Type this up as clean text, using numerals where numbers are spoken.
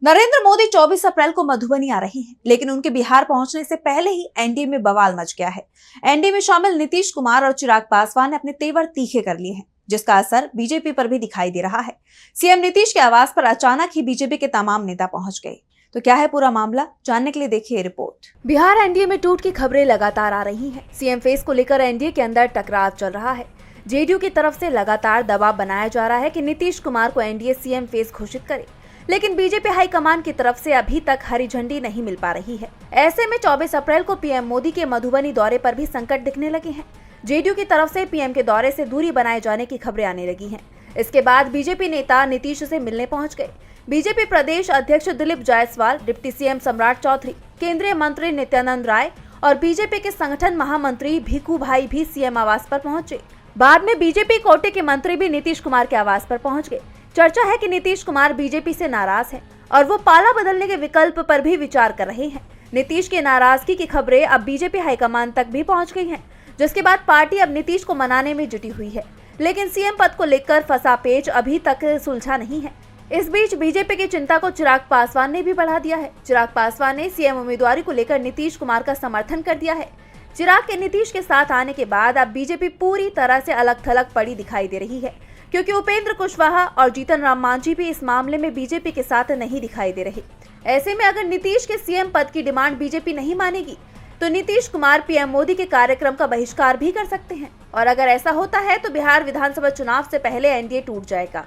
नरेंद्र मोदी 24 अप्रैल को मधुबनी आ रहे हैं, लेकिन उनके बिहार पहुंचने से पहले ही एनडीए में बवाल मच गया है। एनडीए में शामिल नीतीश कुमार और चिराग पासवान ने अपने तेवर तीखे कर लिए हैं, जिसका असर बीजेपी पर भी दिखाई दे रहा है। सीएम नीतीश के आवास पर अचानक ही बीजेपी के तमाम नेता पहुंच गए। तो क्या है पूरा मामला, जानने के लिए देखिए रिपोर्ट। बिहार एनडीए में टूट की खबरें लगातार आ रही हैं। सीएम फेस को लेकर एनडीए के अंदर टकराव चल रहा है। जेडीयू की तरफ से लगातार दबाव बनाया जा रहा है कि नीतीश कुमार को एनडीए सीएम फेस घोषित करे, लेकिन बीजेपी हाईकमान की तरफ से अभी तक हरी झंडी नहीं मिल पा रही है। ऐसे में 24 अप्रैल को पीएम मोदी के मधुबनी दौरे पर भी संकट दिखने लगे हैं। जेडीयू की तरफ से पीएम के दौरे से दूरी बनाए जाने की खबरें आने लगी हैं। इसके बाद बीजेपी नेता नीतीश से मिलने पहुंच गए। बीजेपी प्रदेश अध्यक्ष दिलीप जायसवाल, डिप्टी सीएम सम्राट चौधरी, केंद्रीय मंत्री नित्यानंद राय और बीजेपी के संगठन महामंत्री भीखू भाई भी सीएम आवास पर पहुंचे। बाद में बीजेपी कोटे के मंत्री भी नीतीश कुमार के आवास पर पहुंच गए। चर्चा है कि नीतीश कुमार बीजेपी से नाराज हैं और वो पाला बदलने के विकल्प पर भी विचार कर रहे हैं। नीतीश की नाराजगी की खबरें अब बीजेपी हाईकमान तक भी पहुंच गई हैं, जिसके बाद पार्टी अब नीतीश को मनाने में जुटी हुई है। लेकिन सीएम पद को लेकर फंसा पेच अभी तक सुलझा नहीं है। इस बीच बीजेपी की चिंता को चिराग पासवान ने भी बढ़ा दिया है। चिराग पासवान ने सीएम उम्मीदवारी को लेकर नीतीश कुमार का समर्थन कर दिया है। चिराग के नीतीश के साथ आने के बाद अब बीजेपी पूरी तरह से अलग थलग पड़ी दिखाई दे रही है, क्योंकि उपेंद्र कुशवाहा और जीतन राम मांझी भी इस मामले में बीजेपी के साथ नहीं दिखाई दे रहे। ऐसे में अगर नीतीश के सीएम पद की डिमांड बीजेपी नहीं मानेगी, तो नीतीश कुमार पीएम मोदी के कार्यक्रम का बहिष्कार भी कर सकते हैं। और अगर ऐसा होता है तो बिहार विधानसभा चुनाव से पहले एनडीए टूट जाएगा।